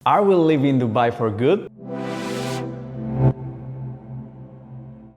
Are we leaving Dubai for good?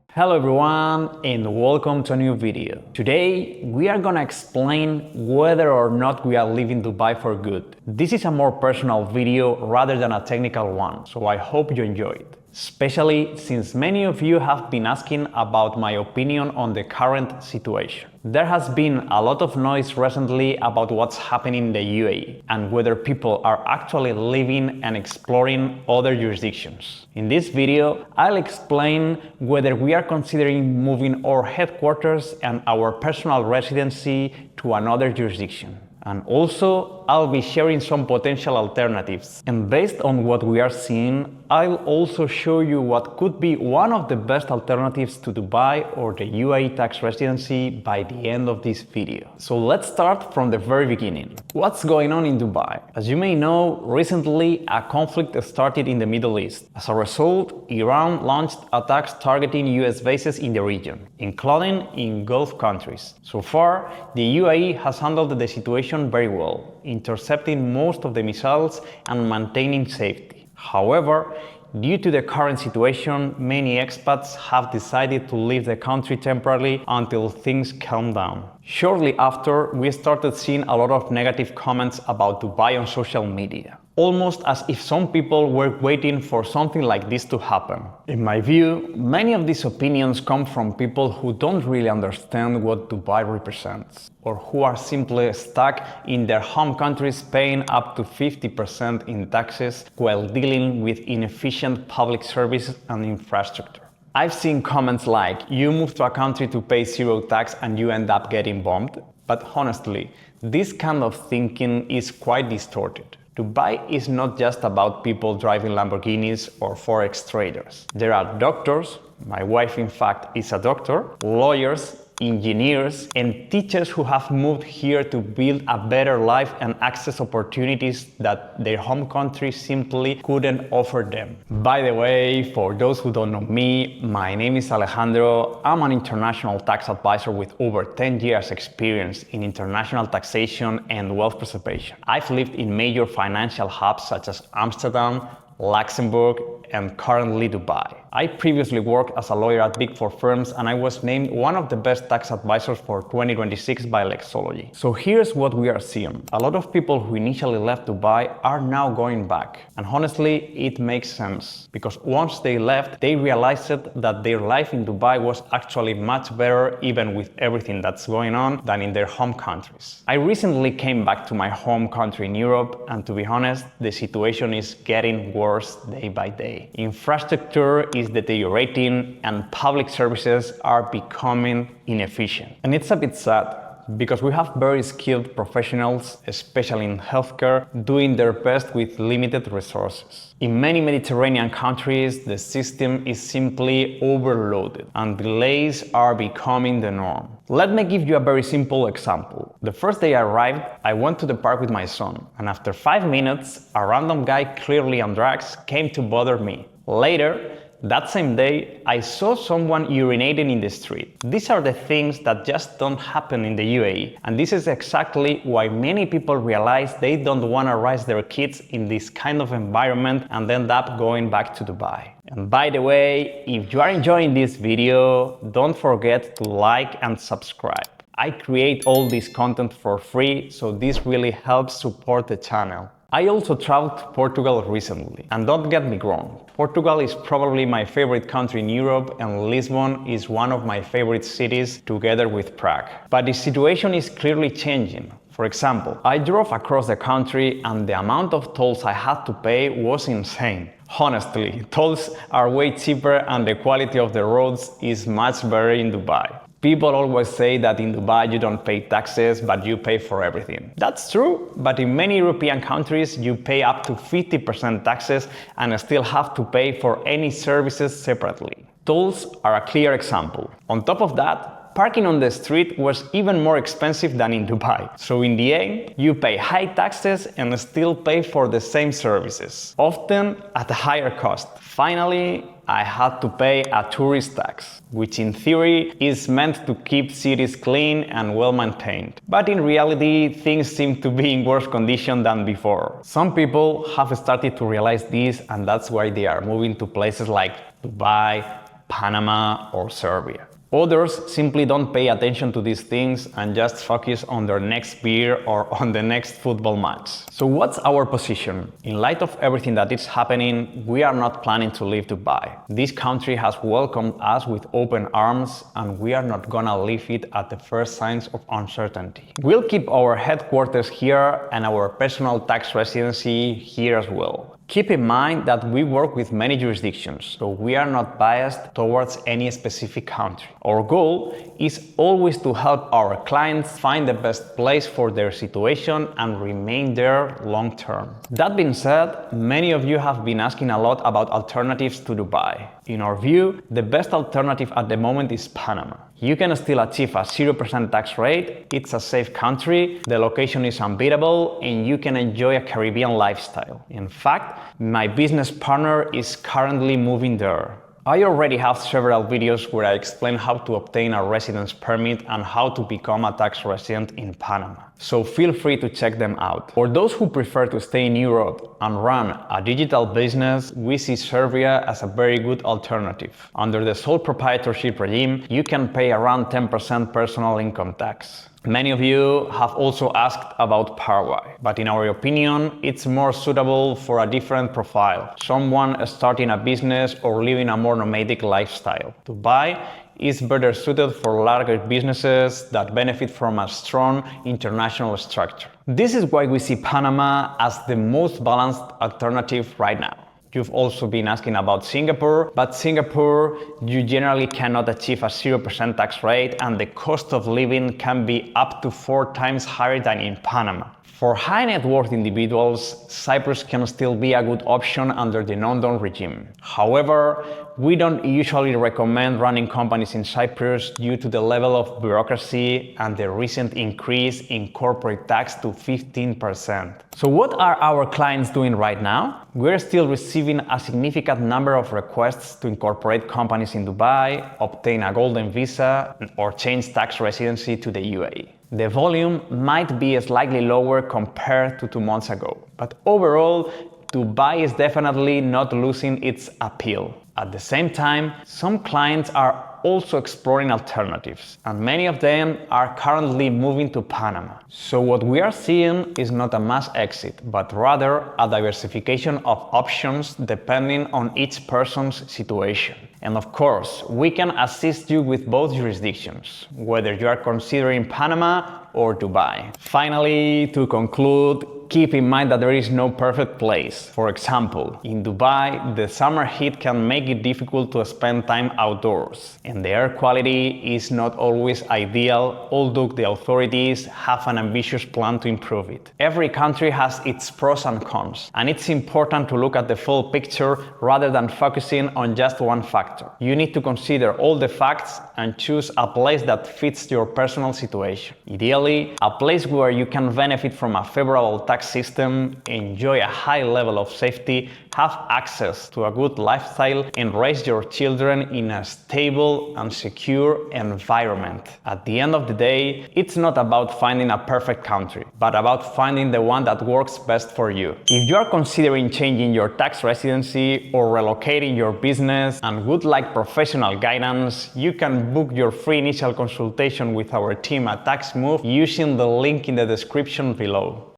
Hello everyone and welcome to a new video. Today we are gonna explain whether or not we are leaving Dubai for good. This is a more personal video rather than a technical one, so I hope you enjoy it. Especially since many of you have been asking about my opinion on the current situation. There has been a lot of noise recently about what's happening in the UAE and whether people are actually living and exploring other jurisdictions. In this video, I'll explain whether we are considering moving our headquarters and our personal residency to another jurisdiction. And also, I'll be sharing some potential alternatives. And based on what we are seeing, I'll also show you what could be one of the best alternatives to Dubai or the UAE tax residency by the end of this video. So let's start from the very beginning. What's going on in Dubai? As you may know, recently a conflict started in the Middle East. As a result, Iran launched attacks targeting US bases in the region, including in Gulf countries. So far, the UAE has handled the situation very well, intercepting most of the missiles and maintaining safety. However, due to the current situation, many expats have decided to leave the country temporarily until things calm down. Shortly after, we started seeing a lot of negative comments about Dubai on social media, almost as if some people were waiting for something like this to happen. In my view, many of these opinions come from people who don't really understand what Dubai represents, or who are simply stuck in their home countries paying up to 50% in taxes while dealing with inefficient public services and infrastructure. I've seen comments like, you move to a country to pay zero tax and you end up getting bombed. But honestly, this kind of thinking is quite distorted. Dubai is not just about people driving Lamborghinis or forex traders. There are doctors, my wife in fact is a doctor, lawyers, engineers, and teachers who have moved here to build a better life and access opportunities that their home country simply couldn't offer them. By the way, for those who don't know me, my name is Alejandro. I'm an international tax advisor with over 10 years experience in international taxation and wealth preservation. I've lived in major financial hubs such as Amsterdam, Luxembourg, and currently Dubai. I previously worked as a lawyer at Big Four firms and I was named one of the best tax advisors for 2026 by Lexology. So here's what we are seeing. A lot of people who initially left Dubai are now going back. And honestly, it makes sense. Because once they left, they realized that their life in Dubai was actually much better, even with everything that's going on, than in their home countries. I recently came back to my home country in Europe, and to be honest, the situation is getting worse day by day. Infrastructure is deteriorating and public services are becoming inefficient. And it's a bit sad because we have very skilled professionals, especially in healthcare, doing their best with limited resources. In many Mediterranean countries, the system is simply overloaded and delays are becoming the norm. Let me give you a very simple example. The first day I arrived, I went to the park with my son, and after 5 minutes, a random guy clearly on drugs came to bother me. Later, that same day, I saw someone urinating in the street. These are the things that just don't happen in the UAE. And this is exactly why many people realize they don't want to raise their kids in this kind of environment and end up going back to Dubai. And by the way, if you are enjoying this video, don't forget to like and subscribe. I create all this content for free, so this really helps support the channel. I also traveled to Portugal recently, and don't get me wrong, Portugal is probably my favorite country in Europe and Lisbon is one of my favorite cities together with Prague. But the situation is clearly changing. For example, I drove across the country and the amount of tolls I had to pay was insane. Honestly, tolls are way cheaper and the quality of the roads is much better in Dubai. People always say that in Dubai you don't pay taxes, but you pay for everything. That's true, but in many European countries you pay up to 50% taxes and still have to pay for any services separately. Tolls are a clear example. On top of that, parking on the street was even more expensive than in Dubai. So in the end, you pay high taxes and still pay for the same services, often at a higher cost. Finally, I had to pay a tourist tax, which in theory is meant to keep cities clean and well maintained. But in reality, things seem to be in worse condition than before. Some people have started to realize this, and that's why they are moving to places like Dubai, Panama, or Serbia. Others simply don't pay attention to these things and just focus on their next beer or on the next football match. So what's our position? In light of everything that is happening, we are not planning to leave Dubai. This country has welcomed us with open arms, and we are not gonna leave it at the first signs of uncertainty. We'll keep our headquarters here and our personal tax residency here as well. Keep in mind that we work with many jurisdictions, so we are not biased towards any specific country. Our goal is always to help our clients find the best place for their situation and remain there long term. That being said, many of you have been asking a lot about alternatives to Dubai. In our view, the best alternative at the moment is Panama. You can still achieve a 0% tax rate, it's a safe country, the location is unbeatable, and you can enjoy a Caribbean lifestyle. In fact, my business partner is currently moving there. I already have several videos where I explain how to obtain a residence permit and how to become a tax resident in Panama, so feel free to check them out. For those who prefer to stay in Europe and run a digital business, we see Serbia as a very good alternative. Under the sole proprietorship regime, you can pay around 10% personal income tax. Many of you have also asked about Paraguay, but in our opinion, it's more suitable for a different profile, someone starting a business or living a more nomadic lifestyle. Dubai is better suited for larger businesses that benefit from a strong international structure. This is why we see Panama as the most balanced alternative right now. You've also been asking about Singapore, but Singapore, you generally cannot achieve a 0% tax rate, and the cost of living can be up to 4 times higher than in Panama. For high net worth individuals, Cyprus can still be a good option under the non-dom regime. However, we don't usually recommend running companies in Cyprus due to the level of bureaucracy and the recent increase in corporate tax to 15%. So what are our clients doing right now? We're still receiving a significant number of requests to incorporate companies in Dubai, obtain a golden visa, or change tax residency to the UAE. The volume might be slightly lower compared to 2 months ago, but overall, Dubai is definitely not losing its appeal. At the same time, some clients are also exploring alternatives, and many of them are currently moving to Panama. So what we are seeing is not a mass exit, but rather a diversification of options depending on each person's situation. And of course, we can assist you with both jurisdictions, whether you are considering Panama or Dubai. Finally, to conclude, keep in mind that there is no perfect place. For example, in Dubai, the summer heat can make it difficult to spend time outdoors, and the air quality is not always ideal, although the authorities have an ambitious plan to improve it. Every country has its pros and cons, and it's important to look at the full picture rather than focusing on just one factor. You need to consider all the facts and choose a place that fits your personal situation. Ideally, a place where you can benefit from a favorable tax system, enjoy a high level of safety, have access to a good lifestyle, and raise your children in a stable and secure environment. At the end of the day, it's not about finding a perfect country, but about finding the one that works best for you. If you are considering changing your tax residency or relocating your business and would like professional guidance, you can book your free initial consultation with our team at TaxMove using the link in the description below.